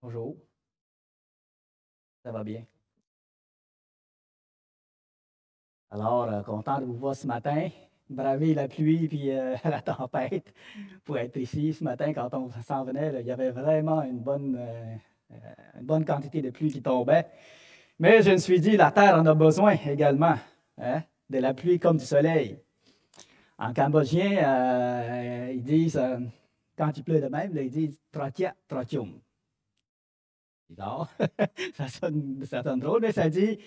Bonjour, ça va bien? Alors, content de vous voir ce matin, braver la pluie puis la tempête pour être ici ce matin quand on s'en venait. Là, il y avait vraiment une bonne quantité de pluie qui tombait. Mais je me suis dit, la terre en a besoin également, hein, de la pluie comme du soleil. En cambodgien, ils disent, quand il pleut de même, là, ils disent trotia, trotium. Bizarre. Ça sonne drôle, mais ça dit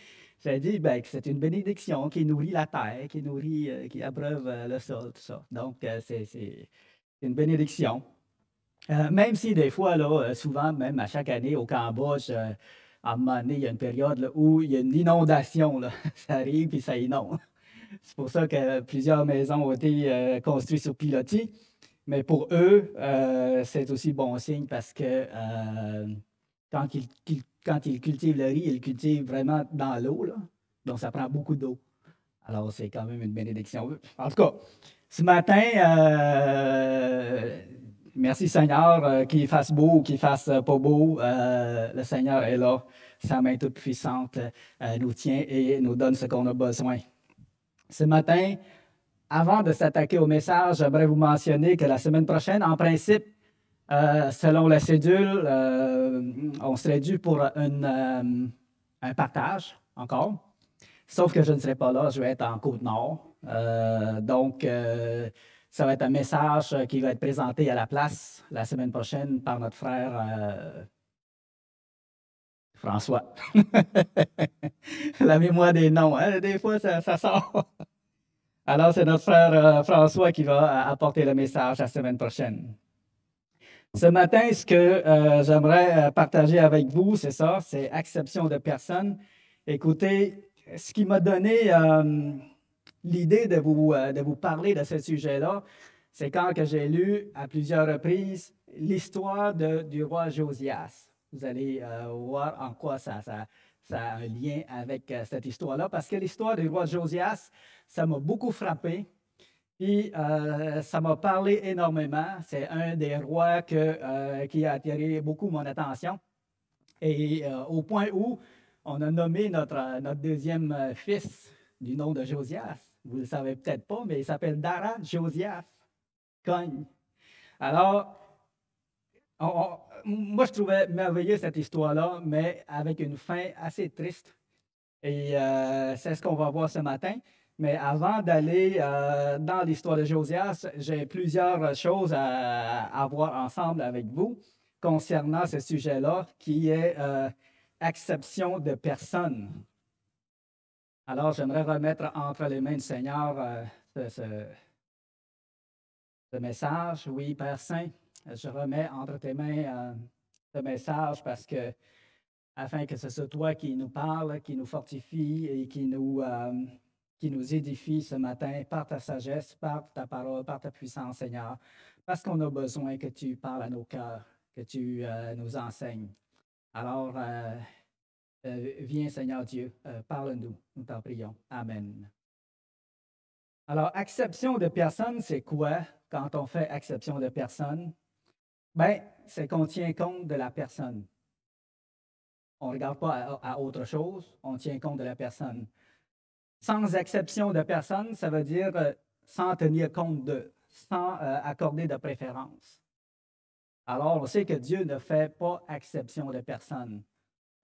ben, que c'est une bénédiction qui nourrit la terre, qui nourrit, qui abreuve le sol, tout ça. Donc, c'est une bénédiction. Même si des fois, là, souvent, même à chaque année au Cambodge, à un moment donné, il y a une période là, où il y a une inondation. Là. Ça arrive puis ça inonde. C'est pour ça que plusieurs maisons ont été construites sur pilotis. Mais pour eux, c'est aussi bon signe parce que quand ils cultivent le riz, ils le cultivent vraiment dans l'eau, là. Donc, ça prend beaucoup d'eau. Alors, c'est quand même une bénédiction. En tout cas, ce matin, merci Seigneur, qu'il fasse beau ou qu'il fasse pas beau, le Seigneur est là. Sa main toute puissante nous tient et nous donne ce qu'on a besoin. Ce matin, avant de s'attaquer au message, j'aimerais vous mentionner que la semaine prochaine, en principe, selon la cédule, on serait dû pour un partage encore. Sauf que je ne serai pas là, je vais être en Côte-Nord. Donc, ça va être un message qui va être présenté à la place la semaine prochaine par notre frère François. La mémoire des noms, hein, des fois, ça sort. Alors, c'est notre frère François qui va apporter le message la semaine prochaine. Ce matin, ce que j'aimerais partager avec vous, c'est ça, c'est acception de personne. Écoutez, ce qui m'a donné l'idée de vous parler de ce sujet-là, c'est quand que j'ai lu à plusieurs reprises l'histoire du roi Josias. Vous allez voir en quoi ça a un lien avec cette histoire-là, parce que l'histoire du roi Josias, ça m'a beaucoup frappé. Puis, ça m'a parlé énormément. C'est un des rois qui a attiré beaucoup mon attention. Et au point où on a nommé notre deuxième fils du nom de Josias. Vous ne le savez peut-être pas, mais il s'appelle Dara Josias Cogne. Alors, moi, je trouvais merveilleux cette histoire-là, mais avec une fin assez triste. Et c'est ce qu'on va voir ce matin. Mais avant d'aller dans l'histoire de Josias, j'ai plusieurs choses à voir ensemble avec vous concernant ce sujet-là, qui est acception de personne. Alors, j'aimerais remettre entre les mains du Seigneur ce message. Oui, Père Saint, je remets entre tes mains ce message parce que afin que ce soit toi qui nous parle, qui nous fortifie et qui nous édifie ce matin par ta sagesse, par ta parole, par ta puissance, Seigneur, parce qu'on a besoin que tu parles à nos cœurs, que tu nous enseignes. Alors, viens, Seigneur Dieu, parle-nous, nous t'en prions. Amen. Alors, acception de personne, c'est quoi quand on fait acception de personne? Bien, c'est qu'on tient compte de la personne. On ne regarde pas à autre chose, on tient compte de la personne. Sans exception de personne, ça veut dire sans tenir compte de, sans accorder de préférence. Alors, on sait que Dieu ne fait pas exception de personne.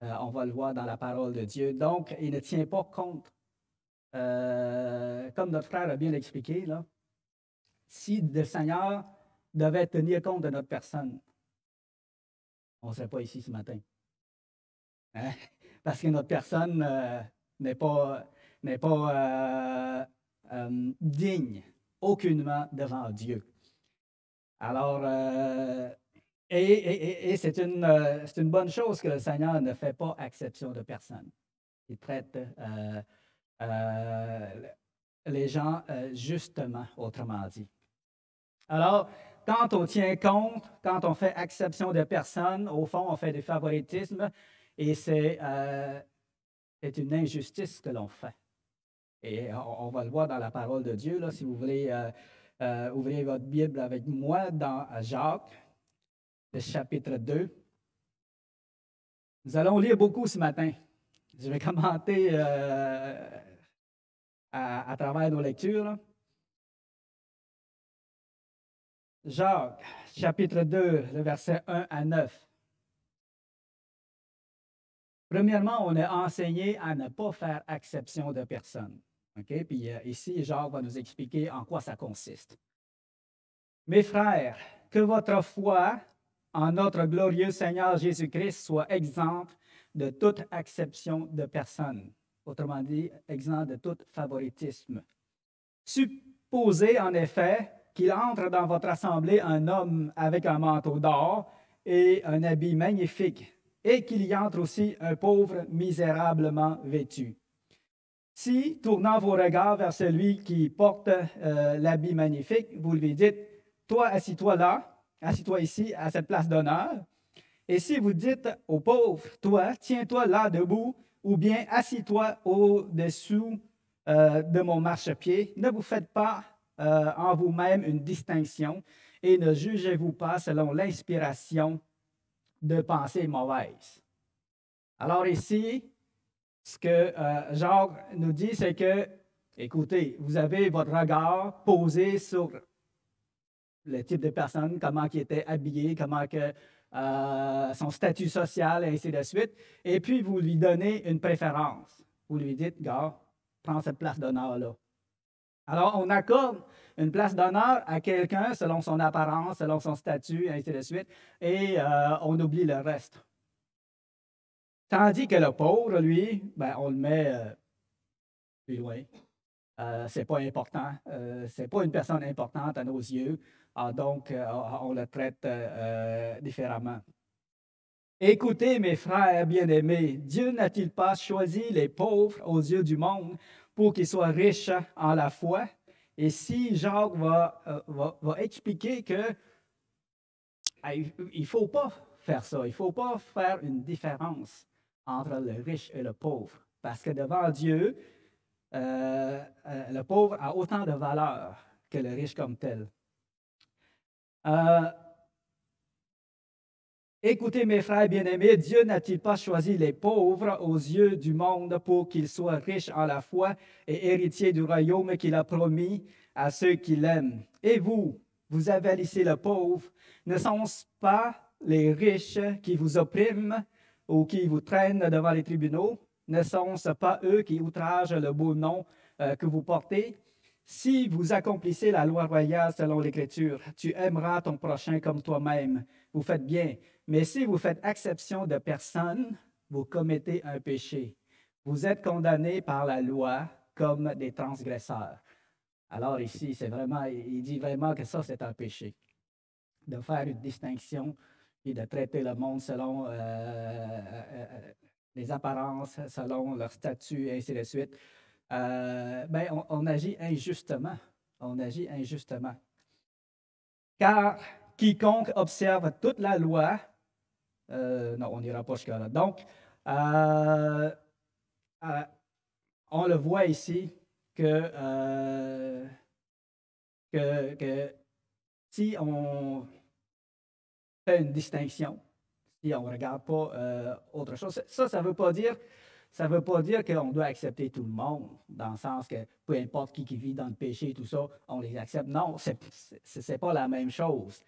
On va le voir dans la parole de Dieu. Donc, il ne tient pas compte, comme notre frère a bien expliqué, là, si le Seigneur devait tenir compte de notre personne, on ne serait pas ici ce matin. Hein? Parce que notre personne n'est pas, digne aucunement devant Dieu. Alors, c'est une bonne chose que le Seigneur ne fait pas exception de personne. Il traite euh, les gens justement, autrement dit. Alors, quand on tient compte, quand on fait exception de personne, au fond, on fait du favoritisme et c'est une injustice que l'on fait. Et on va le voir dans la parole de Dieu, là, si vous voulez ouvrir votre Bible avec moi dans Jacques, le chapitre 2. Nous allons lire beaucoup ce matin. Je vais commenter à travers nos lectures, là. Jacques, chapitre 2, le verset 1 à 9. Premièrement, on est enseigné à ne pas faire exception de personne. OK? Puis ici, Jacques va nous expliquer en quoi ça consiste. Mes frères, que votre foi en notre glorieux Seigneur Jésus-Christ soit exempte de toute exception de personne. Autrement dit, exempt de tout favoritisme. Supposez en effet qu'il entre dans votre assemblée un homme avec un manteau d'or et un habit magnifique, et qu'il y entre aussi un pauvre misérablement vêtu. Si, tournant vos regards vers celui qui porte l'habit magnifique, vous lui dites, « Toi, assis-toi là, assis-toi ici, à cette place d'honneur. » Et si vous dites au pauvre, « Toi, tiens-toi là debout, ou bien assis-toi au-dessous de mon marchepied, ne vous faites pas en vous-même une distinction et ne jugez-vous pas selon l'inspiration de pensées mauvaises. » Alors ici, ce que Jacques nous dit, c'est que, écoutez, vous avez votre regard posé sur le type de personne, comment il était habillé, comment que, son statut social, et ainsi de suite, et puis vous lui donnez une préférence. Vous lui dites, gars, prends cette place d'honneur-là. Alors, on accorde une place d'honneur à quelqu'un selon son apparence, selon son statut, et ainsi de suite, et on oublie le reste. Tandis que le pauvre, lui, ben, on le met plus loin. Ce n'est pas important. Ce n'est pas une personne importante à nos yeux. Donc, on le traite différemment. Écoutez, mes frères bien-aimés, Dieu n'a-t-il pas choisi les pauvres aux yeux du monde pour qu'ils soient riches en la foi? Et si Jacques va expliquer que il ne faut pas faire ça, il ne faut pas faire une différence entre le riche et le pauvre, parce que devant Dieu, le pauvre a autant de valeur que le riche comme tel. Écoutez, mes frères bien-aimés, Dieu n'a-t-il pas choisi les pauvres aux yeux du monde pour qu'ils soient riches en la foi et héritiers du royaume qu'il a promis à ceux qui l'aiment? Et vous, vous avalissez le pauvre. Ne sont-ce pas les riches qui vous oppriment ou qui vous traînent devant les tribunaux? Ne sont-ce pas eux qui outragent le beau nom que vous portez? Si vous accomplissez la loi royale selon l'Écriture, tu aimeras ton prochain comme toi-même. Vous faites bien. Mais si vous faites exception de personne, vous commettez un péché. Vous êtes condamnés par la loi comme des transgresseurs. Alors ici, c'est vraiment, il dit vraiment que ça, c'est un péché. De faire une distinction et de traiter le monde selon les apparences, selon leur statut, et ainsi de suite. On agit injustement. On agit injustement. Car quiconque observe toute la loi, non, on n'ira pas jusqu'à là. Donc, on le voit ici que si on fait une distinction, si on ne regarde pas autre chose, ça ne veut pas dire. Ça ne veut pas dire qu'on doit accepter tout le monde, dans le sens que peu importe qui vit dans le péché et tout ça, on les accepte. Non, ce n'est pas la même chose.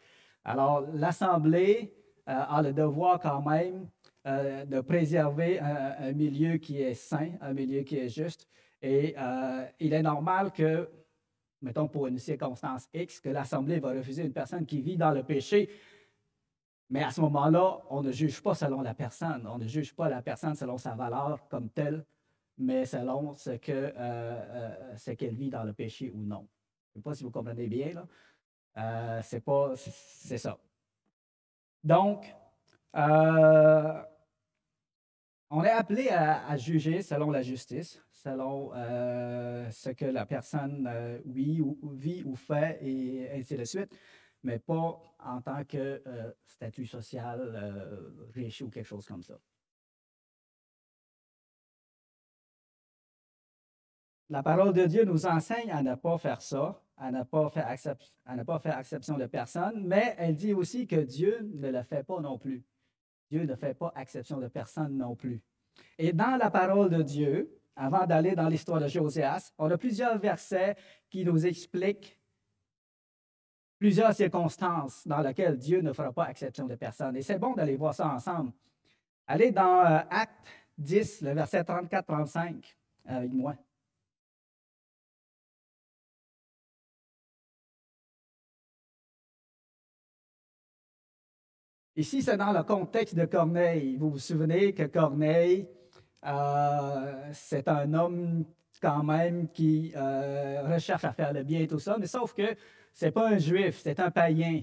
Alors, l'Assemblée a le devoir quand même de préserver un milieu qui est sain, un milieu qui est juste. Et il est normal que, mettons pour une circonstance X, que l'Assemblée va refuser une personne qui vit dans le péché. Mais à ce moment-là, on ne juge pas selon la personne. On ne juge pas la personne selon sa valeur comme telle, mais selon ce qu'elle vit dans le péché ou non. Je ne sais pas si vous comprenez bien, là. C'est ça. Donc, on est appelé à juger selon la justice, selon ce que la personne vit ou fait, et ainsi de suite, mais pas en tant que statut social riche ou quelque chose comme ça. La parole de Dieu nous enseigne à ne pas faire ça, à ne pas faire exception de personne, mais elle dit aussi que Dieu ne le fait pas non plus. Dieu ne fait pas exception de personne non plus. Et dans la parole de Dieu, avant d'aller dans l'histoire de Josias, on a plusieurs versets qui nous expliquent plusieurs circonstances dans lesquelles Dieu ne fera pas exception de personne. Et c'est bon d'aller voir ça ensemble. Allez dans Actes 10, le verset 34-35 avec moi. Ici, c'est dans le contexte de Corneille. Vous vous souvenez que Corneille, c'est un homme quand même qui recherche à faire le bien et tout ça, mais sauf que ce n'est pas un juif, c'est un païen.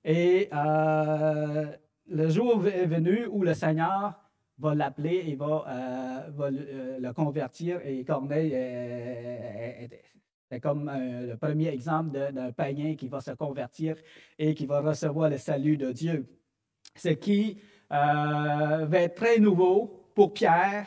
Et le jour est venu où le Seigneur va l'appeler et va le convertir. Et Corneille c'est comme le premier exemple d'un païen qui va se convertir et qui va recevoir le salut de Dieu. Ce qui va être très nouveau pour Pierre,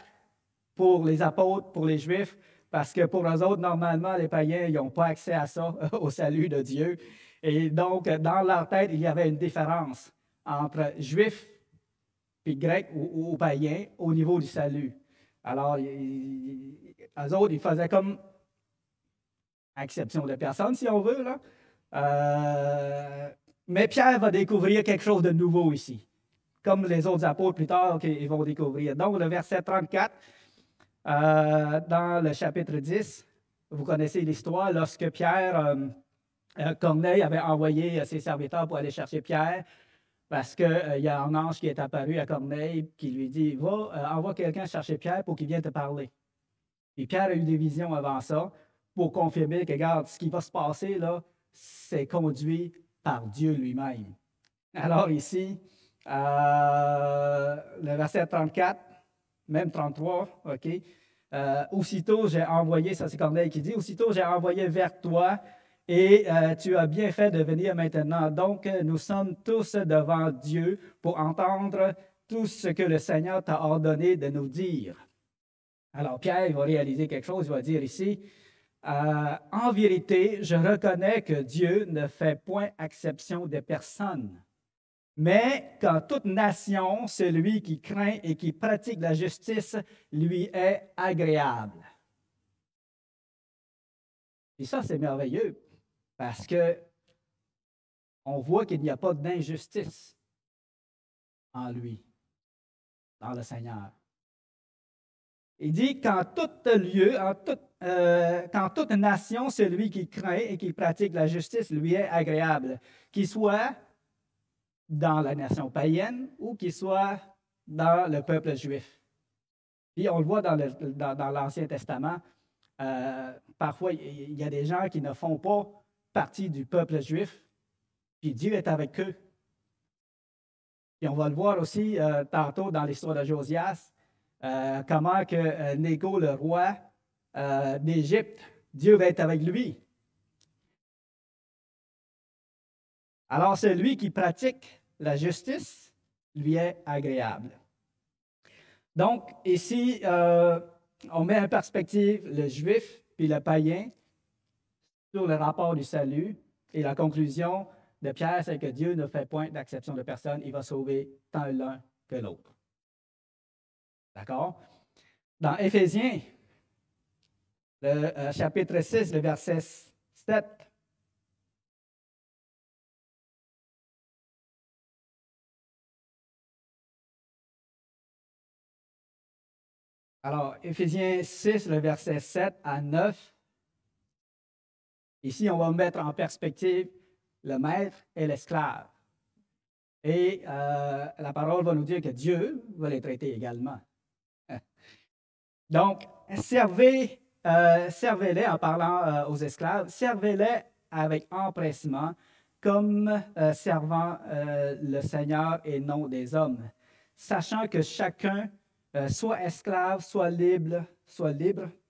pour les apôtres, pour les Juifs, parce que pour eux autres, normalement, les païens, ils n'ont pas accès à ça, au salut de Dieu. Et donc, dans leur tête, il y avait une différence entre Juifs et Grecs ou païens au niveau du salut. Alors, eux autres, ils faisaient comme exception de personne, si on veut, là. Mais Pierre va découvrir quelque chose de nouveau ici, comme les autres apôtres plus tard qu'ils vont découvrir. Donc, le verset 34, dans le chapitre 10, vous connaissez l'histoire, lorsque Pierre, Corneille avait envoyé ses serviteurs pour aller chercher Pierre, parce qu'il y a un ange qui est apparu à Corneille qui lui dit, va, envoie quelqu'un chercher Pierre pour qu'il vienne te parler. Et Pierre a eu des visions avant ça pour confirmer que, regarde, ce qui va se passer là, c'est conduit par Dieu lui-même. Alors ici, le verset 34, même 33, OK. Aussitôt j'ai envoyé, ça c'est Corneille qui dit, aussitôt j'ai envoyé vers toi et tu as bien fait de venir maintenant. Donc nous sommes tous devant Dieu pour entendre tout ce que le Seigneur t'a ordonné de nous dire. Alors Pierre il va réaliser quelque chose, il va dire ici, en vérité, je reconnais que Dieu ne fait point exception de personne. Mais qu'en toute nation, celui qui craint et qui pratique la justice lui est agréable. Et ça, c'est merveilleux parce que on voit qu'il n'y a pas d'injustice en lui, dans le Seigneur. Il dit qu'en tout lieu, qu'en toute nation, celui qui craint et qui pratique la justice lui est agréable, qu'il soit dans la nation païenne ou qu'il soit dans le peuple juif. Puis on le voit dans l'Ancien Testament, parfois il y a des gens qui ne font pas partie du peuple juif, puis Dieu est avec eux. Puis on va le voir aussi tantôt dans l'histoire de Josias, comment que Négo, le roi d'Égypte, Dieu va être avec lui. Alors celui qui pratique la justice lui est agréable. Donc ici, on met en perspective le juif puis le païen sur le rapport du salut. Et la conclusion de Pierre, c'est que Dieu ne fait point d'acception de personne. Il va sauver tant l'un que l'autre. D'accord? Dans Éphésiens, le chapitre 6, le verset 7, alors, Éphésiens 6, le verset 7 à 9. Ici, on va mettre en perspective le maître et l'esclave. Et la parole va nous dire que Dieu va les traiter également. Donc, servez-les en parlant aux esclaves, servez-les avec empressement, comme servant le Seigneur et non des hommes, sachant que chacun, soit esclave, soit libre,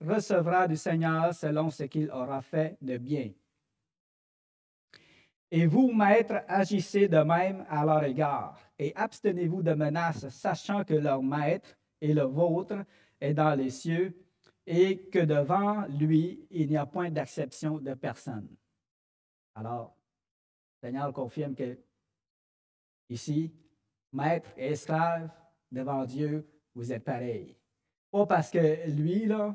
recevra du Seigneur selon ce qu'il aura fait de bien. Et vous, maîtres, agissez de même à leur égard, et abstenez-vous de menaces, sachant que leur maître et le vôtre est dans les cieux, et que devant lui, il n'y a point d'acception de personne. Alors, le Seigneur confirme que ici, maître et esclave, devant Dieu, vous êtes pareils. Pas parce que lui, là,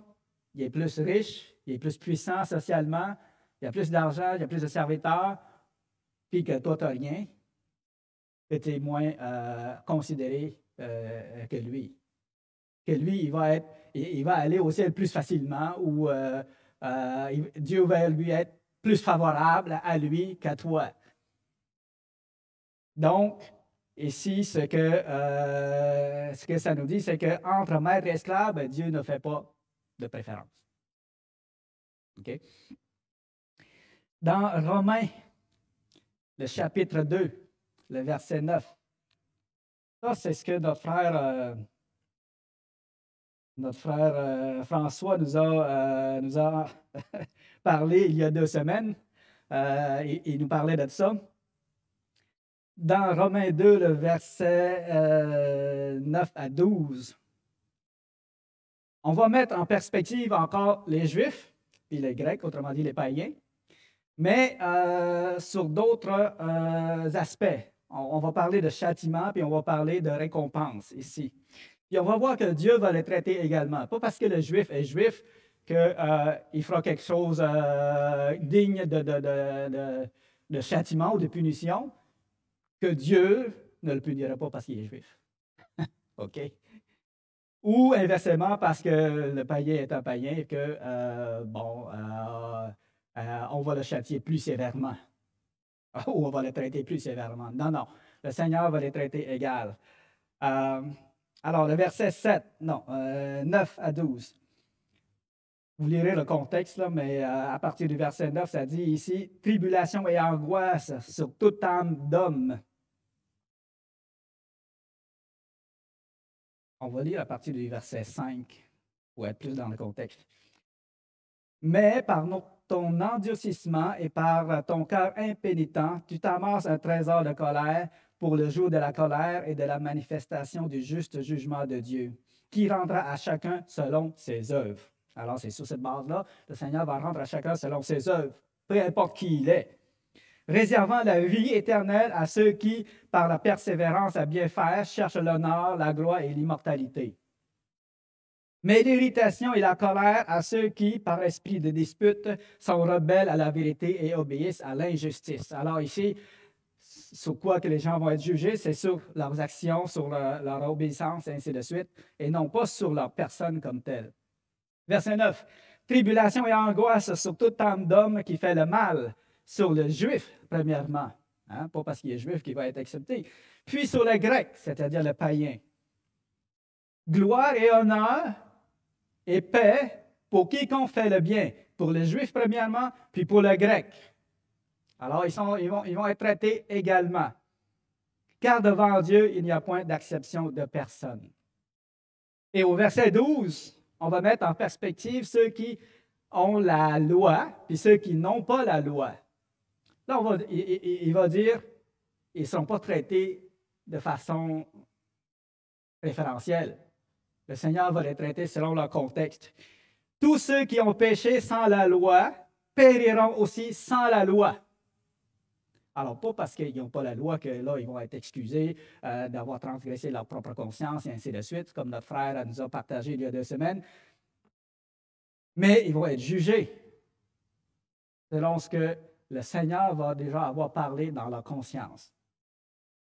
il est plus riche, il est plus puissant socialement, il a plus d'argent, il a plus de serviteurs, puis que toi, tu n'as rien, que tu es moins considéré que lui. Que lui, il va aller au ciel plus facilement, ou Dieu va lui être plus favorable à lui qu'à toi. Donc, ici, ce que ça nous dit, c'est qu'entre maître et esclave, Dieu ne fait pas de préférence. OK? Dans Romains, le chapitre 2, le verset 9, ça, c'est ce que notre frère François nous a parlé il y a 2 semaines. Il nous parlait de ça. Dans Romains 2, le verset 9 à 12, on va mettre en perspective encore les Juifs, puis les Grecs, autrement dit les païens, mais sur d'autres aspects. On va parler de châtiment, puis on va parler de récompense ici. Puis on va voir que Dieu va les traiter également. Pas parce que le Juif est Juif qu'il fera quelque chose digne de châtiment ou de punition, que Dieu ne le punira pas parce qu'il est Juif. OK? Ou inversement, parce que le païen est un païen et que, on va le châtier plus sévèrement. Ou on va le traiter plus sévèrement. Non, non. Le Seigneur va les traiter égal. Alors, le verset 9 à 12. Vous lirez le contexte, là, mais à partir du verset 9, ça dit ici « Tribulation et angoisse sur toute âme d'homme. » On va lire à partir du verset 5 pour être plus dans le contexte. « Mais par ton endurcissement et par ton cœur impénitent, tu t'amasses un trésor de colère pour le jour de la colère et de la manifestation du juste jugement de Dieu, qui rendra à chacun selon ses œuvres. » Alors, c'est sur cette base-là, le Seigneur va rendre à chacun selon ses œuvres, peu importe qui il est, réservant la vie éternelle à ceux qui, par la persévérance à bien faire, cherchent l'honneur, la gloire et l'immortalité. Mais l'irritation et la colère à ceux qui, par esprit de dispute, sont rebelles à la vérité et obéissent à l'injustice. Alors ici, sur quoi que les gens vont être jugés, c'est sur leurs actions, sur leur obéissance, et ainsi de suite, et non pas sur leur personne comme telle. Verset 9. Tribulation et angoisse sur toute âme d'homme qui fait le mal, sur le juif, premièrement, pas parce qu'il est juif qu'il va être accepté, puis sur le grec, c'est-à-dire le païen. Gloire et honneur et paix pour quiconque fait le bien, pour le juif premièrement, puis pour le grec. Alors, ils vont être traités également. Car devant Dieu, il n'y a point d'acception de personne. Et au verset 12, on va mettre en perspective ceux qui ont la loi, puis ceux qui n'ont pas la loi. Là, il va dire, ils ne sont pas traités de façon préférentielle. Le Seigneur va les traiter selon leur contexte. Tous ceux qui ont péché sans la loi périront aussi sans la loi. Alors, pas parce qu'ils n'ont pas la loi que là, ils vont être excusés d'avoir transgressé leur propre conscience et ainsi de suite, comme notre frère nous a partagé il y a 2 semaines. Mais ils vont être jugés selon ce que le Seigneur va déjà avoir parlé dans leur conscience.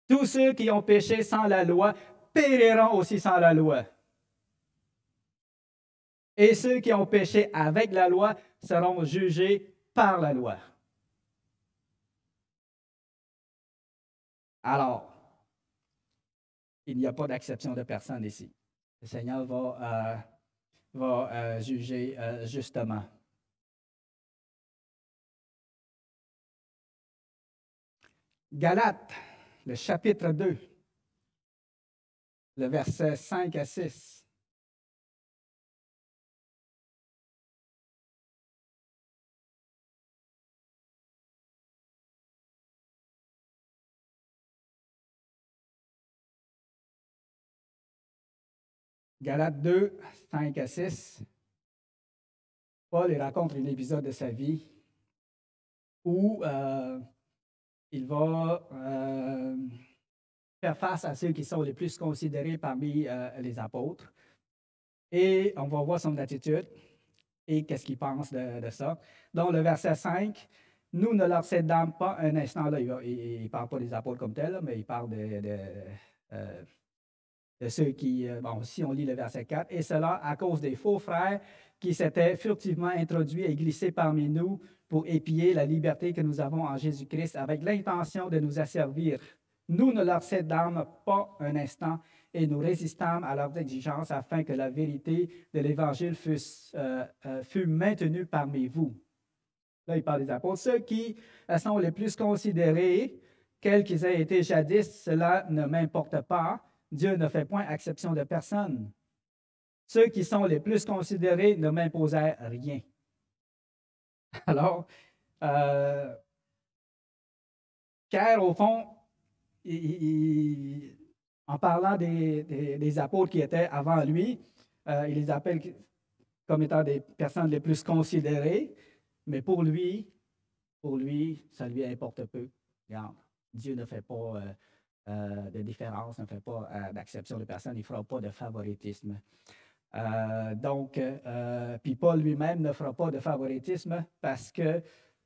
Tous ceux qui ont péché sans la loi périront aussi sans la loi. Et ceux qui ont péché avec la loi seront jugés par la loi. Alors, il n'y a pas d'acception de personne ici. Le Seigneur va juger justement. Galates, le chapitre 2, le verset 5 à 6. Galates 2, 5 à 6. Paul il raconte un épisode de sa vie où il va faire face à ceux qui sont les plus considérés parmi les apôtres. Et on va voir son attitude et qu'est-ce qu'il pense de ça. Donc, le verset 5, « Nous ne leur cédâmes pas un instant », là, il ne parle pas des apôtres comme tels, mais il parle de ceux qui, bon, si on lit le verset 4, « Et cela à cause des faux frères qui s'étaient furtivement introduits et glissés parmi nous pour épier la liberté que nous avons en Jésus-Christ avec l'intention de nous asservir. Nous ne leur cédâmes pas un instant et nous résistâmes à leurs exigences afin que la vérité de l'Évangile fût maintenue parmi vous. » Là, il parle des apôtres. Ceux qui sont les plus considérés, quels qu'ils aient été jadis, cela ne m'importe pas. Dieu ne fait point exception de personne. Ceux qui sont les plus considérés ne m'imposaient rien. Alors, Pierre, au fond, en parlant des apôtres qui étaient avant lui, il les appelle comme étant des personnes les plus considérées, mais pour lui, ça lui importe peu. Regarde, Dieu ne fait pas de différence, ne fait pas d'acception de personne, il ne fera pas de favoritisme. Puis Paul lui-même ne fera pas de favoritisme parce que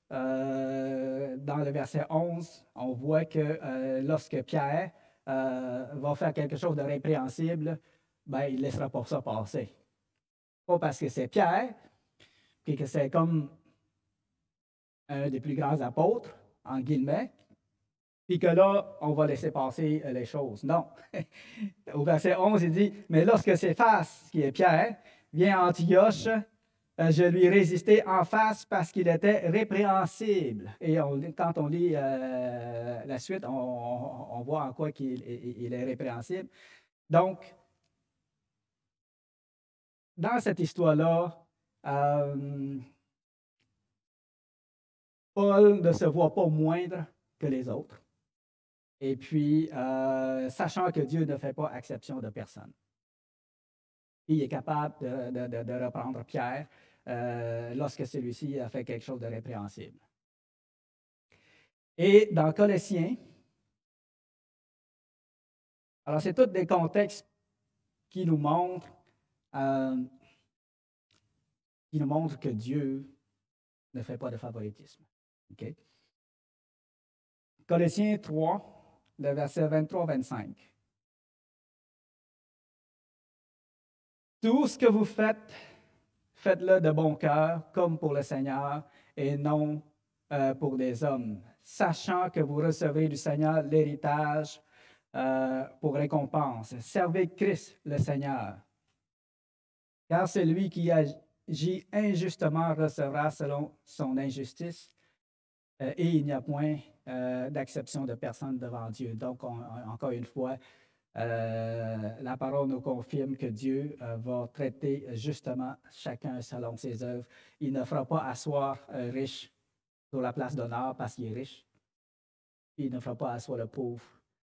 dans le verset 11, on voit que lorsque Pierre va faire quelque chose de répréhensible, ben, il ne laissera pas ça passer. Pas parce que c'est Pierre, puis que c'est comme un des plus grands apôtres, en guillemets, puis que là, on va laisser passer les choses. Non. Au verset 11, il dit, « Mais lorsque Céphas, qui est Pierre, vient à Antioche, je lui résistai en face parce qu'il était répréhensible. » Et quand on lit la suite, on voit en quoi il est répréhensible. Donc, dans cette histoire-là, Paul ne se voit pas moindre que les autres. Et puis, sachant que Dieu ne fait pas exception de personne. Il est capable de reprendre Pierre lorsque celui-ci a fait quelque chose de répréhensible. Et dans Colossiens, alors c'est tous des contextes qui nous montrent que Dieu ne fait pas de favoritisme. Okay? Colossiens 3, le verset 23-25. Tout ce que vous faites, faites-le de bon cœur, comme pour le Seigneur, et non pour des hommes, sachant que vous recevrez du Seigneur l'héritage pour récompense. Servez Christ le Seigneur. Car celui qui agit injustement recevra selon son injustice, et il n'y a point d'acception de personne devant Dieu. Donc, encore une fois, la parole nous confirme que Dieu va traiter justement chacun selon ses œuvres. Il ne fera pas asseoir un riche sur la place d'honneur parce qu'il est riche. Il ne fera pas asseoir le pauvre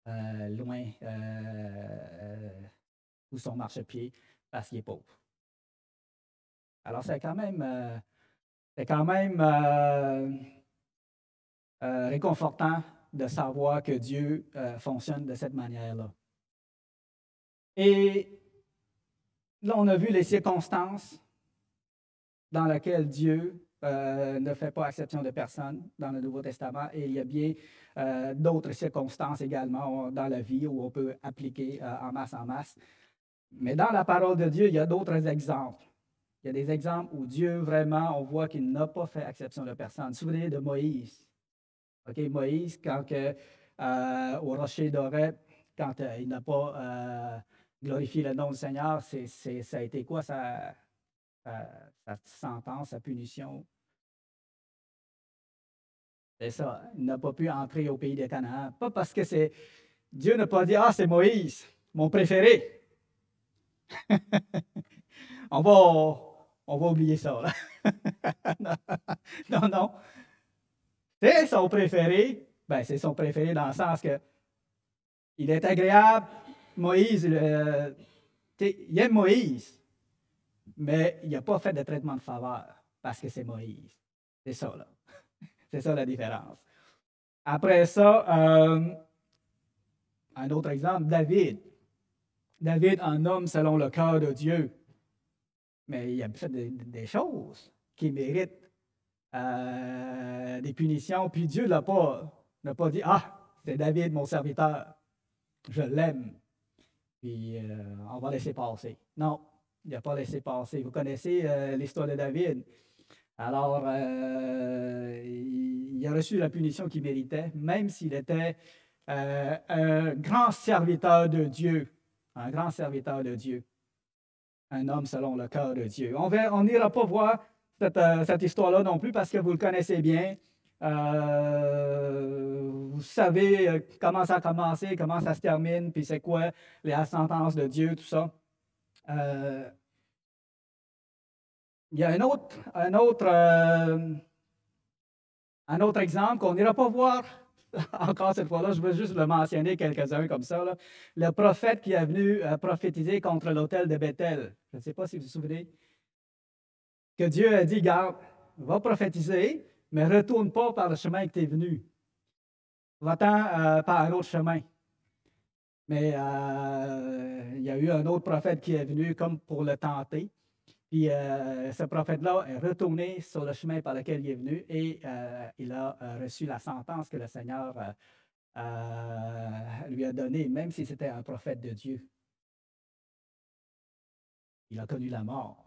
loin sous son marchepied parce qu'il est pauvre. Alors, c'est quand même réconfortant de savoir que Dieu fonctionne de cette manière-là. Et là, on a vu les circonstances dans lesquelles Dieu ne fait pas exception de personne dans le Nouveau Testament. Et il y a bien d'autres circonstances également dans la vie où on peut appliquer en masse. Mais dans la parole de Dieu, il y a d'autres exemples. Il y a des exemples où Dieu, vraiment, on voit qu'il n'a pas fait exception de personne. Souvenez de Moïse. Okay, Moïse, quand au rocher d'Horeb, quand il n'a pas glorifié le nom du Seigneur, ça a été quoi sa sentence, sa punition? C'est ça, il n'a pas pu entrer au pays de Canaan. Pas parce que Dieu n'a pas dit, « Ah, c'est Moïse, mon préféré. » On va oublier ça, là. Non. C'est son préféré. Ben, c'est son préféré dans le sens que il est agréable. Moïse, il aime Moïse, mais il n'a pas fait de traitement de faveur parce que c'est Moïse. C'est ça, là. C'est ça la différence. Après ça, Un autre exemple, David. David, un homme selon le cœur de Dieu. Mais il a fait des choses qui méritent des punitions. Puis Dieu n'a pas dit, ah, c'est David, mon serviteur, je l'aime. Puis on va laisser passer. Non, il n'a pas laissé passer. Vous connaissez l'histoire de David. Alors, il a reçu la punition qu'il méritait, même s'il était un grand serviteur de Dieu. Un grand serviteur de Dieu. Un homme selon le cœur de Dieu. On n'ira pas voir cette histoire-là non plus parce que vous le connaissez bien. Vous savez comment ça a commencé, comment ça se termine, puis c'est quoi la sentence de Dieu, tout ça. Il y a un autre exemple qu'on n'ira pas voir encore cette fois-là. Je veux juste le mentionner quelques-uns comme ça. Là. Le prophète qui est venu prophétiser contre l'autel de Bethel. Je ne sais pas si vous vous souvenez. Que Dieu a dit, garde, va prophétiser, mais ne retourne pas par le chemin que tu es venu. Va-t'en par un autre chemin. Mais il y a eu un autre prophète qui est venu comme pour le tenter. Puis ce prophète-là est retourné sur le chemin par lequel il est venu et il a reçu la sentence que le Seigneur lui a donnée, même si c'était un prophète de Dieu. Il a connu la mort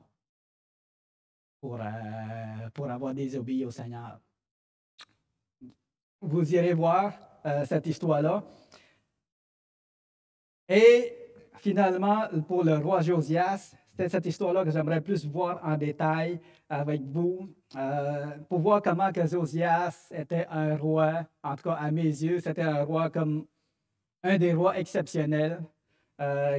pour avoir désobéi au Seigneur. Vous irez voir cette histoire-là. Et finalement, pour le roi Josias, c'est cette histoire-là que j'aimerais plus voir en détail avec vous, pour voir comment que Josias était un roi, en tout cas à mes yeux, c'était un roi comme un des rois exceptionnels,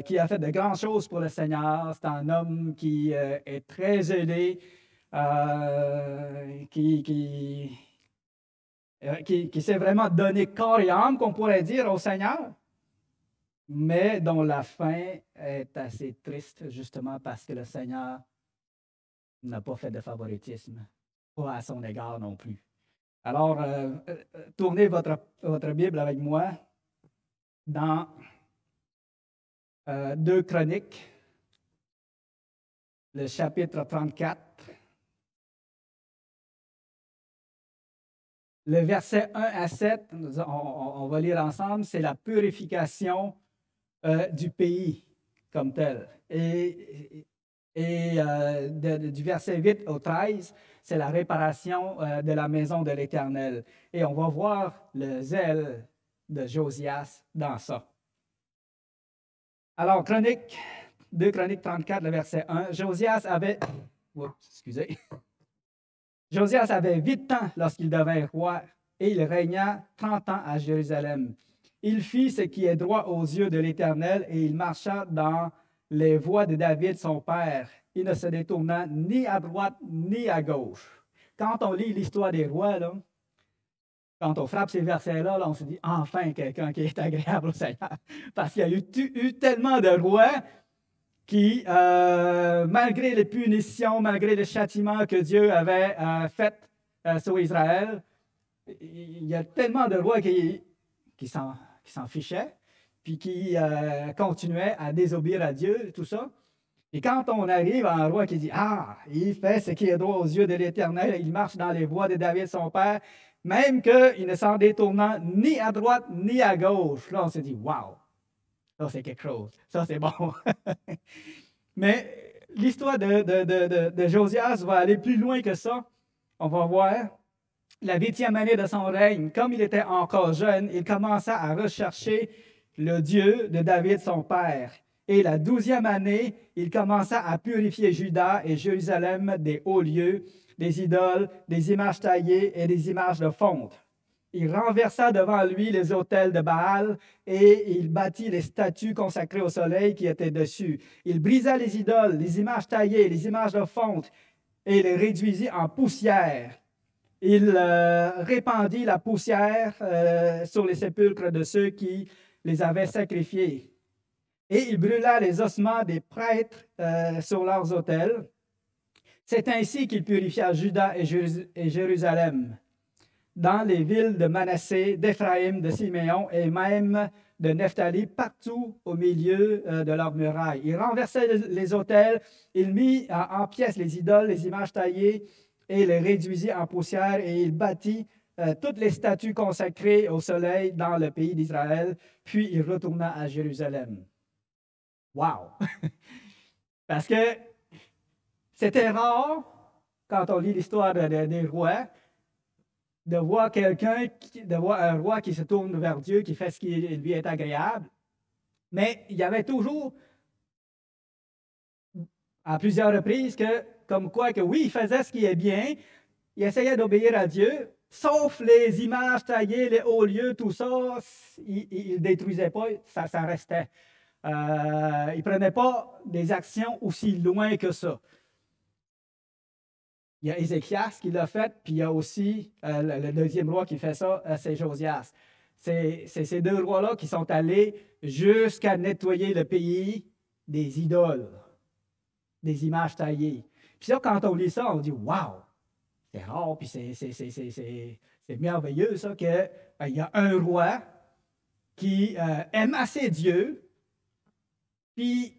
qui a fait de grandes choses pour le Seigneur. C'est un homme qui est très zélé, qui s'est vraiment donné corps et âme, qu'on pourrait dire, au Seigneur, mais dont la fin est assez triste, justement parce que le Seigneur n'a pas fait de favoritisme, pas à son égard non plus. Alors, tournez votre Bible avec moi dans 2 Chroniques, le chapitre 34. Le verset 1 à 7, on va lire ensemble, c'est la purification du pays comme tel. Et du verset 8 au 13, c'est la réparation de la maison de l'Éternel. Et on va voir le zèle de Josias dans ça. Alors, 2 Chroniques 34, le verset 1, Josias avait 8 ans lorsqu'il devint roi et il régna 30 ans à Jérusalem. Il fit ce qui est droit aux yeux de l'Éternel et il marcha dans les voies de David, son père. Il ne se détourna ni à droite ni à gauche. Quand on lit l'histoire des rois, là, quand on frappe ces versets-là, là, on se dit enfin quelqu'un qui est agréable au Seigneur. Parce qu'il y a eu tellement de rois qui, malgré les punitions, malgré les châtiments que Dieu avait faits sur Israël, il y a tellement de rois qui s'en fichaient, puis qui continuaient à désobéir à Dieu, tout ça. Et quand on arrive à un roi qui dit « Ah, il fait ce qui est droit aux yeux de l'Éternel, il marche dans les voies de David, son père, même qu'il ne s'en détournant ni à droite ni à gauche. » Là, on se dit « Wow! Ça, c'est quelque chose. Ça, c'est bon. » Mais l'histoire de Josias va aller plus loin que ça. On va voir la 8e année de son règne. Comme il était encore jeune, il commença à rechercher le Dieu de David, son père. Et la 12e année, il commença à purifier Juda et Jérusalem des hauts lieux, des idoles, des images taillées et des images de fonte. Il renversa devant lui les autels de Baal et il bâtit les statues consacrées au soleil qui étaient dessus. Il brisa les idoles, les images taillées, les images de fonte et les réduisit en poussière. Il répandit la poussière sur les sépulcres de ceux qui les avaient sacrifiés. Et il brûla les ossements des prêtres sur leurs autels. C'est ainsi qu'il purifia Juda et Jérusalem, dans les villes de Manassé, d'Éphraïm, de Siméon et même de Nephtali partout au milieu de leurs murailles. Il renversait les autels, il mit en pièces les idoles, les images taillées, et les réduisit en poussière, et il bâtit toutes les statues consacrées au soleil dans le pays d'Israël, puis il retourna à Jérusalem. Wow! Parce que c'était rare, quand on lit l'histoire des rois, de voir un roi qui se tourne vers Dieu, qui fait ce qui lui est agréable. Mais il y avait toujours, à plusieurs reprises, comme quoi que oui, il faisait ce qui est bien, il essayait d'obéir à Dieu, sauf les images taillées, les hauts lieux, tout ça, il ne détruisait pas, ça restait. Il ne prenait pas des actions aussi loin que ça. Il y a Ézéchias qui l'a fait, puis il y a aussi le deuxième roi qui fait ça, c'est Josias. C'est ces deux rois-là qui sont allés jusqu'à nettoyer le pays des idoles, des images taillées. Puis ça, quand on lit ça, on dit « Wow! » C'est rare, puis c'est merveilleux, ça, qu'il y a un roi qui aime assez Dieu, puis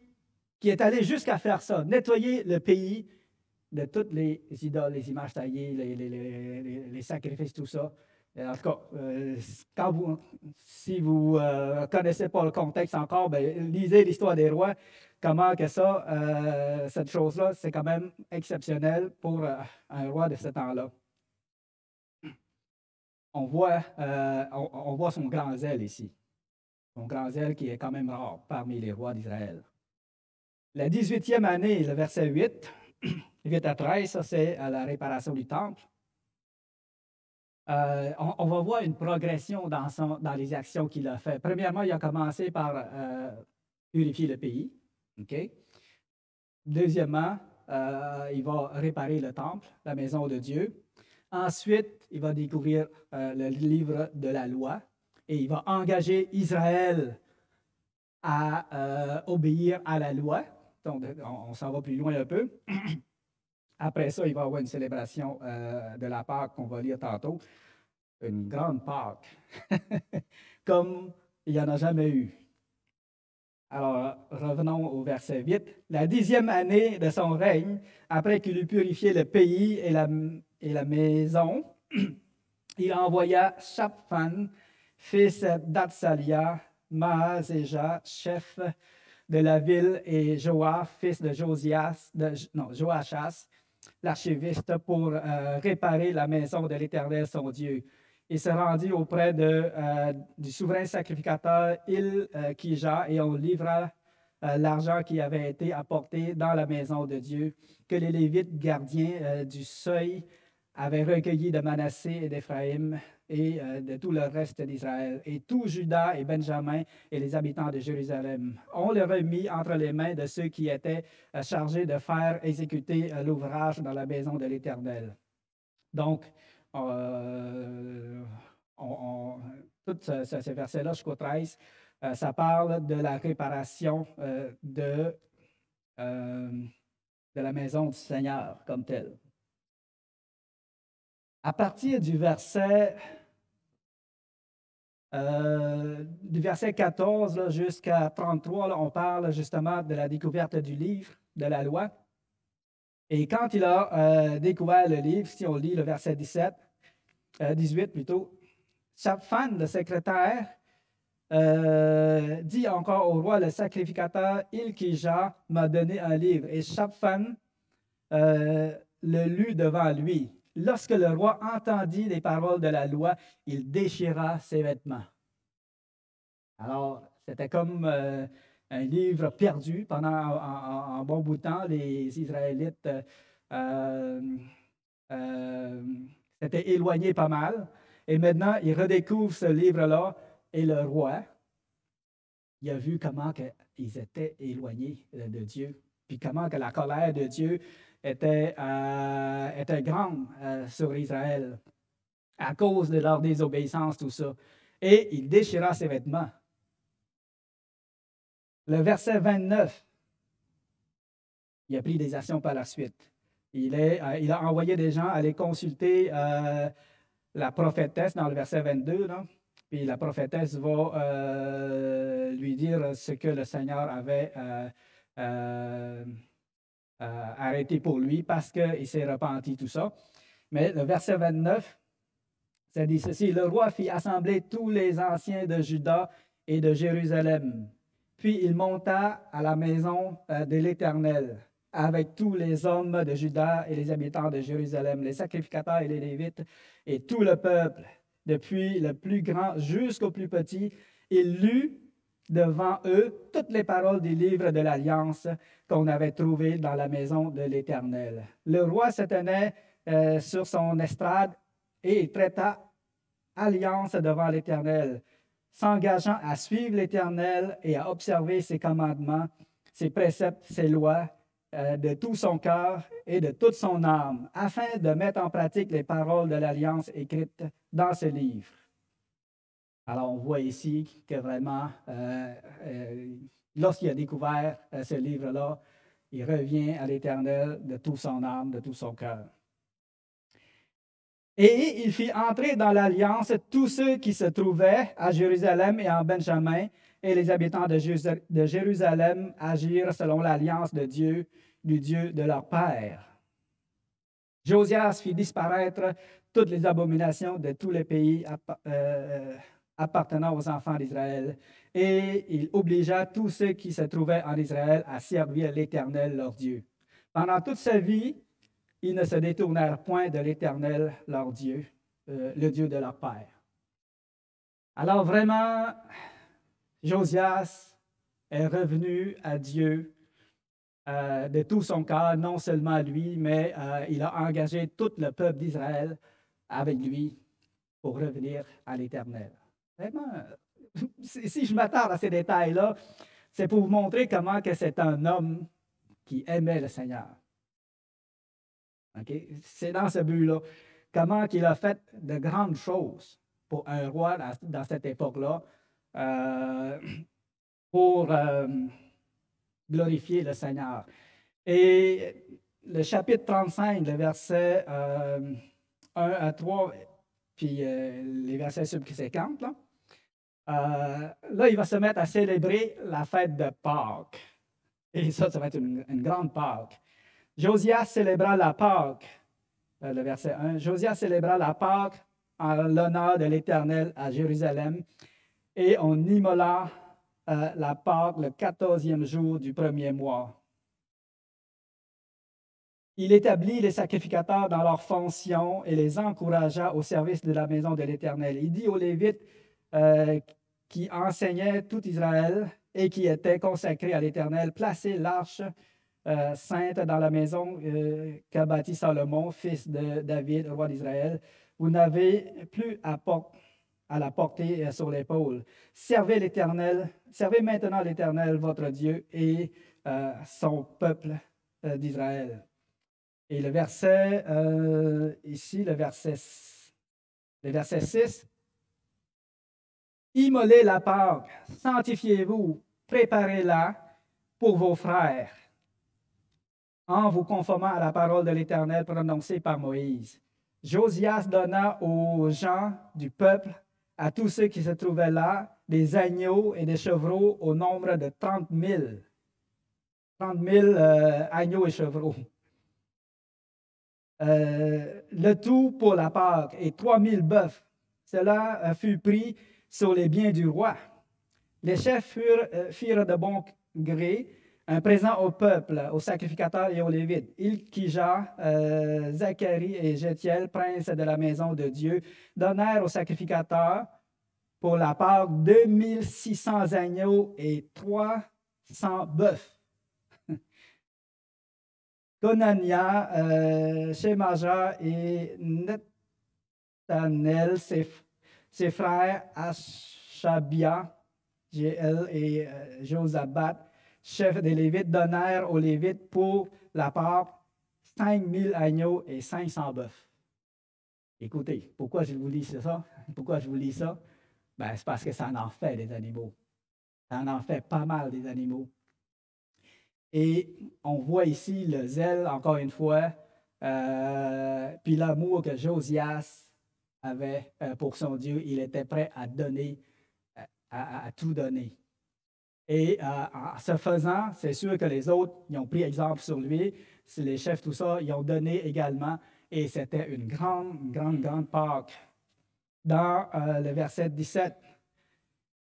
qui est allé jusqu'à faire ça, nettoyer le pays de toutes les idoles, les images taillées, les sacrifices, tout ça. En tout cas, si vous ne connaissez pas le contexte encore, ben, lisez l'histoire des rois, comment que ça, cette chose-là, c'est quand même exceptionnel pour un roi de ce temps-là. On voit son grand zèle ici. Son grand zèle qui est quand même rare parmi les rois d'Israël. La 18e année, le verset 8, 8 à 13, ça c'est à la réparation du temple. On va voir une progression dans les actions qu'il a faites. Premièrement, il a commencé par purifier le pays. Okay? Deuxièmement, il va réparer le temple, la maison de Dieu. Ensuite, il va découvrir le livre de la loi et il va engager Israël à obéir à la loi. Donc, on s'en va plus loin un peu. Après ça, il va y avoir une célébration de la Pâque qu'on va lire tantôt. Une grande Pâque, comme il n'y en a jamais eu. Alors, revenons au verset 8. La 10e année de son règne, après qu'il eut purifié le pays et la maison, il envoya Shaphan, fils d'Atsalia, Maazéja, chef de la ville, et Joas, fils de Joachas, l'archiviste, pour réparer la maison de l'Éternel, son Dieu. Il se rendit auprès du souverain sacrificateur Ilkija et on livra l'argent qui avait été apporté dans la maison de Dieu, que les Lévites gardiens du seuil avaient recueilli de Manassé et d'Éphraïm et de tout le reste d'Israël. Et tout Juda et Benjamin et les habitants de Jérusalem. On les remit entre les mains de ceux qui étaient chargés de faire exécuter l'ouvrage dans la maison de l'Éternel. Donc, tous ces versets-là jusqu'au 13, ça parle de la réparation de la maison du Seigneur comme telle. À partir du verset 14 jusqu'à 33, là, on parle justement de la découverte du livre de la loi. Et quand il a découvert le livre, si on lit le verset 18 plutôt, Shaphan, le secrétaire, dit encore au roi, le sacrificateur Ilkija m'a donné un livre. Et Shaphan le lut devant lui. Lorsque le roi entendit les paroles de la loi, il déchira ses vêtements. Alors, c'était comme un livre perdu pendant un bon bout de temps. Les Israélites s'étaient éloignés pas mal. Et maintenant, ils redécouvrent ce livre-là. Et le roi, il a vu comment ils étaient éloignés de Dieu. Puis comment que la colère de Dieu était grande sur Israël à cause de leur désobéissance, tout ça. Et il déchira ses vêtements. Le verset 29, il a pris des actions par la suite. Il a envoyé des gens aller consulter la prophétesse dans le verset 22, là, puis la prophétesse va lui dire ce que le Seigneur avait arrêté pour lui parce qu'il s'est repenti, tout ça. Mais le verset 29, ça dit ceci: le roi fit assembler tous les anciens de Juda et de Jérusalem. Puis il monta à la maison de l'Éternel avec tous les hommes de Juda et les habitants de Jérusalem, les sacrificateurs et les Lévites et tout le peuple, depuis le plus grand jusqu'au plus petit. Il lut devant eux toutes les paroles du livre de l'Alliance qu'on avait trouvé dans la maison de l'Éternel. Le roi se tenait sur son estrade et il traita alliance devant l'Éternel, s'engageant à suivre l'Éternel et à observer ses commandements, ses préceptes, ses lois, de tout son cœur et de toute son âme, afin de mettre en pratique les paroles de l'Alliance écrites dans ce livre. Alors, on voit ici que vraiment, lorsqu'il a découvert ce livre-là, il revient à l'Éternel de toute son âme, de tout son cœur. Et il fit entrer dans l'alliance tous ceux qui se trouvaient à Jérusalem et en Benjamin, et les habitants de Jérusalem agirent selon l'alliance de Dieu, du Dieu de leur père. Josias fit disparaître toutes les abominations de tous les pays appartenant aux enfants d'Israël, et il obligea tous ceux qui se trouvaient en Israël à servir l'Éternel leur Dieu. Pendant toute sa vie, ils ne se détournèrent point de l'Éternel, leur Dieu, le Dieu de leur père. Alors vraiment, Josias est revenu à Dieu de tout son cœur, non seulement lui, mais il a engagé tout le peuple d'Israël avec lui pour revenir à l'Éternel. Vraiment, si je m'attarde à ces détails-là, c'est pour vous montrer comment que c'est un homme qui aimait le Seigneur. Okay? C'est dans ce but-là. Comment qu'il a fait de grandes choses pour un roi dans cette époque-là pour glorifier le Seigneur. Et le chapitre 35, le verset 1 à 3, puis les versets subséquents, là, il va se mettre à célébrer la fête de Pâques. Et ça va être une grande Pâques. Josias célébra la Pâque, le verset 1. Josias célébra la Pâque en l'honneur de l'Éternel à Jérusalem, et on immola la Pâque le 14e jour du premier mois. Il établit les sacrificateurs dans leurs fonctions et les encouragea au service de la maison de l'Éternel. Il dit aux Lévites qui enseignaient tout Israël et qui étaient consacrés à l'Éternel: placez l'arche sainte dans la maison qu'a bâtie Salomon, fils de David, roi d'Israël. Vous n'avez plus à la porter sur l'épaule. Servez l'Éternel, servez maintenant l'Éternel, votre Dieu, et son peuple d'Israël. Et le verset, ici, le verset 6, immolez la Pâque, sanctifiez-vous, préparez-la pour vos frères, en vous conformant à la parole de l'Éternel prononcée par Moïse. Josias donna aux gens du peuple, à tous ceux qui se trouvaient là, des agneaux et des chevreaux au nombre de 30 000. 30 000 agneaux et chevreaux. Le tout pour la Pâque et 3 000 bœufs. Cela fut pris sur les biens du roi. Les chefs firent de bon gré un présent au peuple, aux sacrificateurs et aux Lévites. Ilkija, Zacharie et Jétiel, princes de la maison de Dieu, donnèrent aux sacrificateurs pour la Pâque 2600 agneaux et 300 bœufs. Conania, Shemaja et Nethanel, ses frères Ashabia, Jéel et Josabat, chefs des Lévites, donnèrent aux Lévites pour la Pâque 5000 agneaux et 500 bœufs. Écoutez, pourquoi je vous lis ça? Pourquoi je vous lis ça? Ben, c'est parce que ça en fait des animaux. Ça en fait pas mal des animaux. Et on voit ici le zèle, encore une fois, puis l'amour que Josias avait pour son Dieu, il était prêt à donner, à tout donner. Et en se faisant, c'est sûr que les autres, ils ont pris exemple sur lui, les chefs, tout ça, ils ont donné également, et c'était une grande Pâque. Dans le verset 17,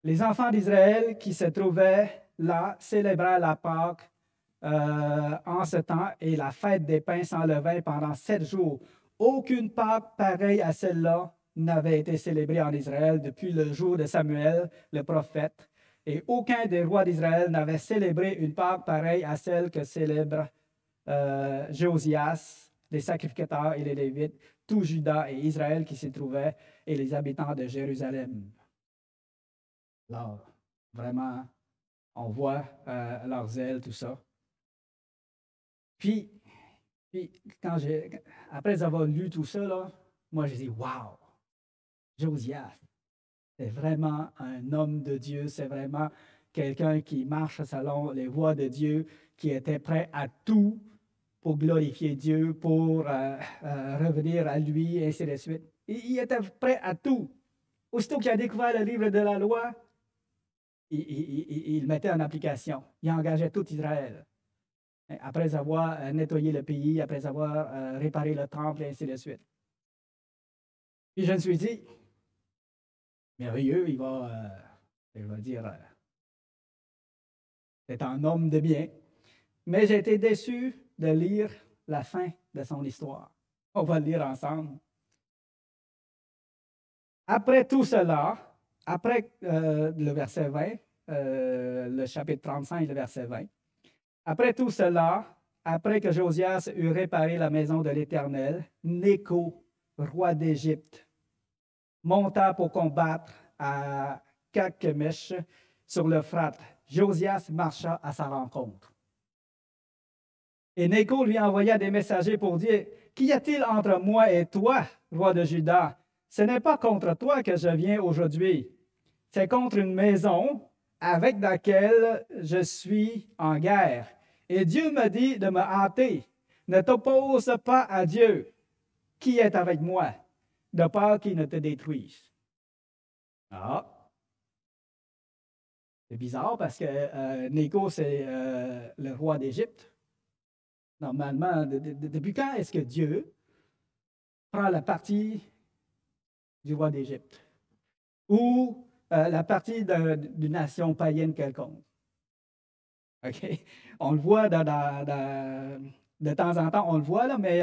les enfants d'Israël qui se trouvaient là célébraient la Pâque en ce temps et la fête des pains sans levain pendant 7 jours. Aucune Pâque pareille à celle-là n'avait été célébrée en Israël depuis le jour de Samuel, le prophète, et aucun des rois d'Israël n'avait célébré une Pâque pareille à celle que célèbre Josias, les sacrificateurs et les Lévites, tout Juda et Israël qui s'y trouvaient, et les habitants de Jérusalem. Là, vraiment, on voit leur zèle, tout ça. Puis après avoir lu tout ça, là, moi, j'ai dit, wow, Josias, c'est vraiment un homme de Dieu, c'est vraiment quelqu'un qui marche selon les voies de Dieu, qui était prêt à tout pour glorifier Dieu, pour revenir à lui, et ainsi de suite. Il était prêt à tout. Aussitôt qu'il a découvert le livre de la loi, il mettait en application. Il engageait tout Israël. Après avoir nettoyé le pays, après avoir réparé le temple, et ainsi de suite. Puis je me suis dit, merveilleux, je vais dire, c'est un homme de bien. Mais j'ai été déçu de lire la fin de son histoire. On va le lire ensemble. Après tout cela, après le verset 20, le chapitre 35, le verset 20, après tout cela, après que Josias eut réparé la maison de l'Éternel, Nécho, roi d'Égypte, monta pour combattre à Carchemish sur l'Euphrate. Josias marcha à sa rencontre. Et Nécho lui envoya des messagers pour dire, « Qu'y a-t-il entre moi et toi, roi de Juda? Ce n'est pas contre toi que je viens aujourd'hui. C'est contre une maison avec laquelle je suis en guerre. Et Dieu me dit de me hâter. Ne t'oppose pas à Dieu, qui est avec moi, de peur qu'il ne te détruise. » Ah, c'est bizarre parce que Nécho, c'est le roi d'Égypte. Normalement, depuis quand est-ce que Dieu prend la partie du roi d'Égypte ou la partie d'une nation païenne quelconque? OK? On le voit de temps en temps, on le voit, là, mais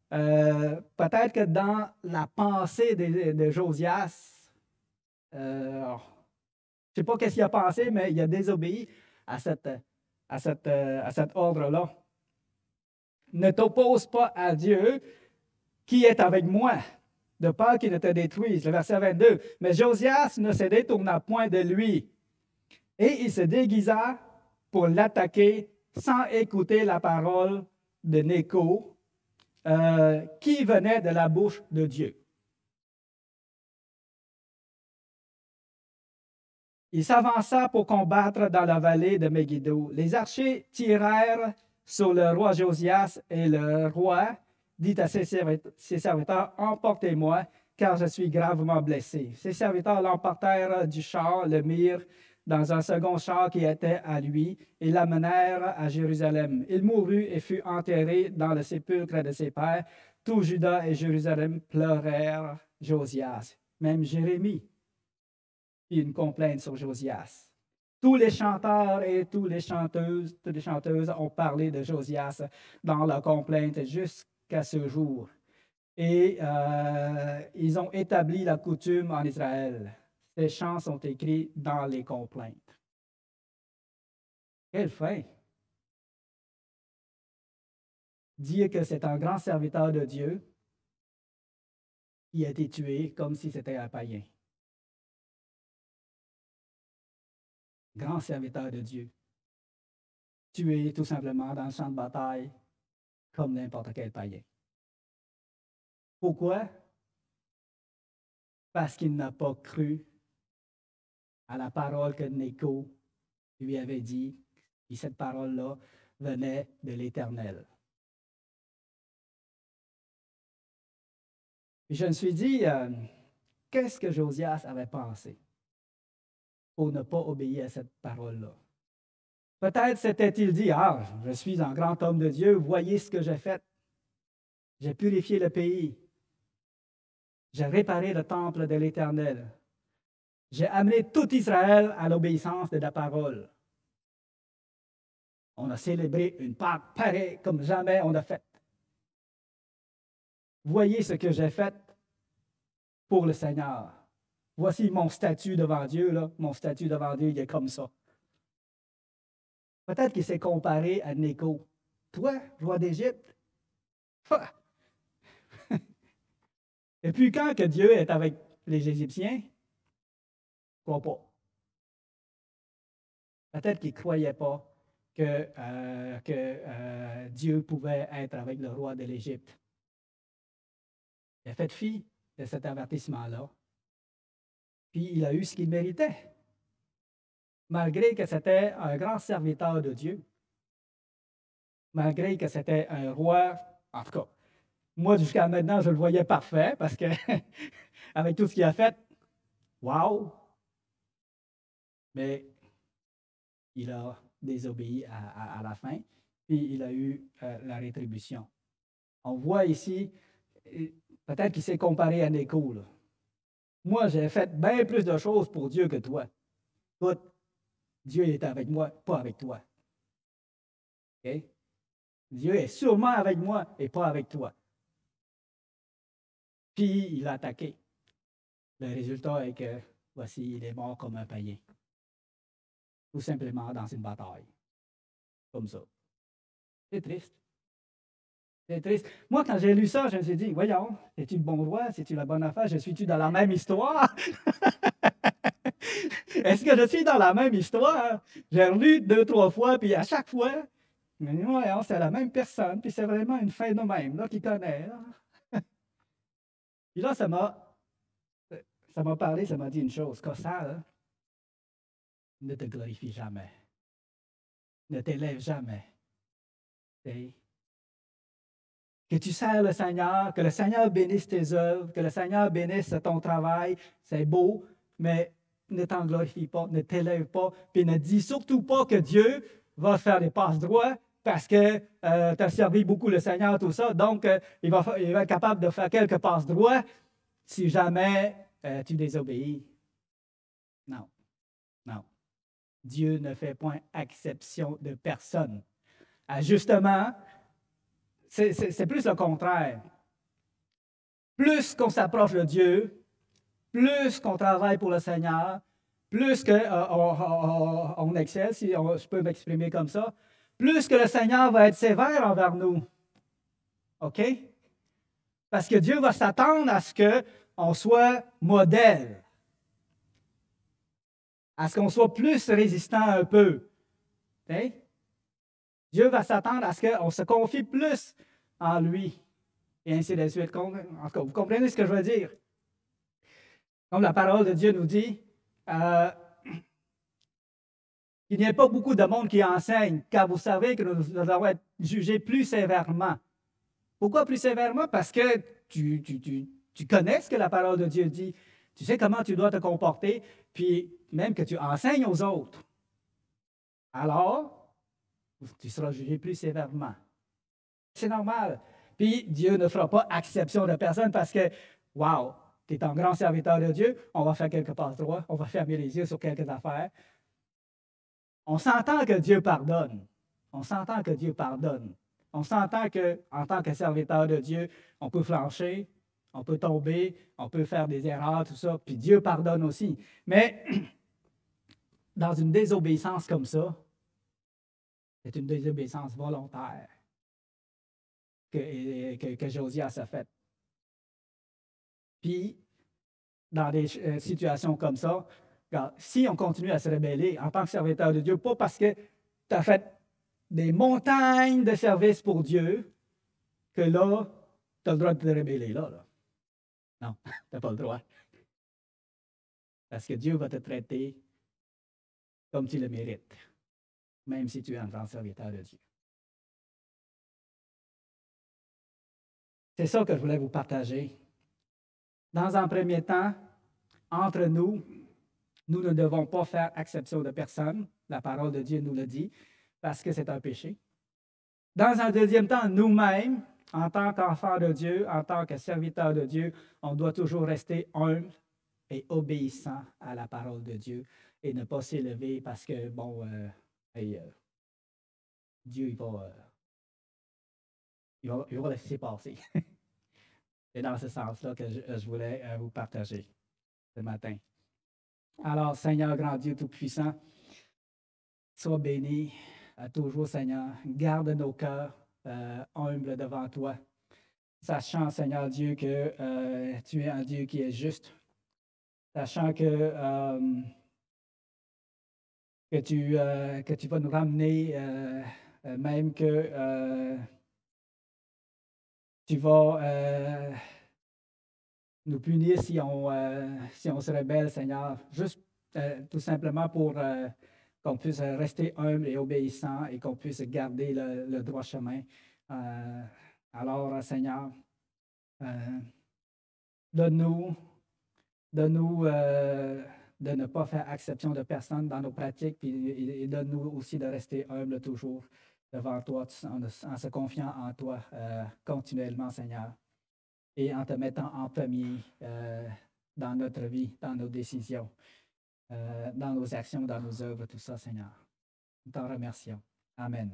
peut-être que dans la pensée de Josias, je ne sais pas qu'est-ce qu'il a pensé, mais il a désobéi à cet ordre-là. Ne t'oppose pas à Dieu qui est avec moi, de peur qu'il ne te détruise. Le verset 22. Mais Josias ne se détourna point de lui, et il se déguisa pour l'attaquer sans écouter la parole de Nécho, qui venait de la bouche de Dieu. Il s'avança pour combattre dans la vallée de Megiddo. Les archers tirèrent sur le roi Josias, et le roi dit à ses serviteurs, « Emportez-moi, car je suis gravement blessé. » Ses serviteurs l'emportèrent du char, le mirent dans un second char qui était à lui, et l'amenèrent à Jérusalem. Il mourut et fut enterré dans le sépulcre de ses pères. Tout Juda et Jérusalem pleurèrent Josias. Même Jérémie fit une complainte sur Josias. Tous les chanteurs et toutes les chanteuses ont parlé de Josias dans leur complainte jusqu'à ce jour. Et ils ont établi la coutume en Israël. Ces chants sont écrits dans les complaintes. Quelle fin! Dire que c'est un grand serviteur de Dieu qui a été tué comme si c'était un païen. Grand serviteur de Dieu, tué tout simplement dans le champ de bataille comme n'importe quel païen. Pourquoi? Parce qu'il n'a pas cru à la parole que Nécho lui avait dit, et cette parole-là venait de l'Éternel. Puis je me suis dit, qu'est-ce que Josias avait pensé pour ne pas obéir à cette parole-là? Peut-être s'était-il dit, ah, je suis un grand homme de Dieu, voyez ce que j'ai fait. J'ai purifié le pays. J'ai réparé le temple de l'Éternel. J'ai amené tout Israël à l'obéissance de la parole. On a célébré une Pâque pareille comme jamais on a fait. Voyez ce que j'ai fait pour le Seigneur. Voici mon statut devant Dieu, là. Mon statut devant Dieu, il est comme ça. Peut-être qu'il s'est comparé à Néco. Toi, roi d'Égypte? Et puis quand que Dieu est avec les Égyptiens, crois pas. Peut-être qu'il ne croyait pas que Dieu pouvait être avec le roi de l'Égypte. Il a fait fi de cet avertissement-là. Puis il a eu ce qu'il méritait. Malgré que c'était un grand serviteur de Dieu, malgré que c'était un roi, en tout cas, moi jusqu'à maintenant, je le voyais parfait parce que avec tout ce qu'il a fait, wow! Mais il a désobéi à la fin, puis il a eu la rétribution. On voit ici, peut-être qu'il s'est comparé à Néco. Là. Moi, j'ai fait bien plus de choses pour Dieu que toi. Écoute, Dieu est avec moi, pas avec toi. OK? Dieu est sûrement avec moi et pas avec toi. Puis il a attaqué. Le résultat est que, voici, il est mort comme un païen. Tout simplement dans une bataille. Comme ça. C'est triste. C'est triste. Moi, quand j'ai lu ça, je me suis dit, voyons, es-tu le bon roi? C'est-tu la bonne affaire? Je suis-tu dans la même histoire? Est-ce que je suis dans la même histoire? J'ai relu 2, 3 fois, puis à chaque fois, mais voyons, c'est la même personne, puis c'est vraiment une fin de même, là, qui connaît. Là. Puis là, ça m'a parlé, ça m'a dit une chose, Cossal, là, ne te glorifie jamais. Ne t'élève jamais. Okay? Que tu sers le Seigneur, que le Seigneur bénisse tes œuvres, que le Seigneur bénisse ton travail, c'est beau, mais ne t'en glorifie pas, ne t'élève pas, puis ne dis surtout pas que Dieu va faire des passes droits parce que tu as servi beaucoup le Seigneur, tout ça, donc il va être capable de faire quelques passes droits si jamais tu désobéis. Non, non. Dieu ne fait point exception de personne. Justement, c'est plus le contraire. Plus qu'on s'approche de Dieu, plus qu'on travaille pour le Seigneur, plus qu'on excelle, si je peux m'exprimer comme ça, plus que le Seigneur va être sévère envers nous. OK? Parce que Dieu va s'attendre à ce qu'on soit modèle, à ce qu'on soit plus résistant un peu. OK? Dieu va s'attendre à ce qu'on se confie plus en lui. Et ainsi de suite. En tout cas, vous comprenez ce que je veux dire? Comme la parole de Dieu nous dit, il n'y a pas beaucoup de monde qui enseigne, car vous savez que nous devons être jugés plus sévèrement. Pourquoi plus sévèrement? Parce que tu connais ce que la parole de Dieu dit. Tu sais comment tu dois te comporter, puis même que tu enseignes aux autres. Alors, tu seras jugé plus sévèrement. C'est normal. Puis Dieu ne fera pas exception de personne parce que, wow, tu es un grand serviteur de Dieu, on va faire quelques passes droits, on va fermer les yeux sur quelques affaires. On s'entend que Dieu pardonne. On s'entend que Dieu pardonne. On s'entend qu'en tant que serviteur de Dieu, on peut flancher, on peut tomber, on peut faire des erreurs, tout ça, puis Dieu pardonne aussi. Mais dans une désobéissance comme ça, c'est une désobéissance volontaire que Josias a faite. Puis, dans des situations comme ça, si on continue à se rebeller en tant que serviteur de Dieu, pas parce que tu as fait des montagnes de services pour Dieu, que là, tu as le droit de te rebeller là. Non, tu n'as pas le droit. Parce que Dieu va te traiter comme tu le mérites, même si tu es un grand serviteur de Dieu. C'est ça que je voulais vous partager. Dans un premier temps, entre nous, nous ne devons pas faire exception de personne. La parole de Dieu nous le dit, parce que c'est un péché. Dans un deuxième temps, nous-mêmes, en tant qu'enfants de Dieu, en tant que serviteurs de Dieu, on doit toujours rester humble et obéissant à la parole de Dieu et ne pas s'élever parce que, bon, Dieu, il va laisser passer. C'est dans ce sens-là que je voulais vous partager ce matin. Alors, Seigneur, grand Dieu Tout-Puissant, sois béni toujours, Seigneur. Garde nos cœurs humbles devant toi, sachant, Seigneur Dieu, que tu es un Dieu qui est juste, sachant que tu vas nous ramener, même que tu vas nous punir si on se rebelle, Seigneur, juste tout simplement pour qu'on puisse rester humble et obéissant et qu'on puisse garder le droit chemin. Alors, Seigneur, donne-nous de ne pas faire exception de personne dans nos pratiques, et donne-nous aussi de rester humble toujours devant toi, en se confiant en toi continuellement, Seigneur, et en te mettant en premier dans notre vie, dans nos décisions, dans nos actions, dans nos œuvres, tout ça, Seigneur. Nous t'en remercions. Amen.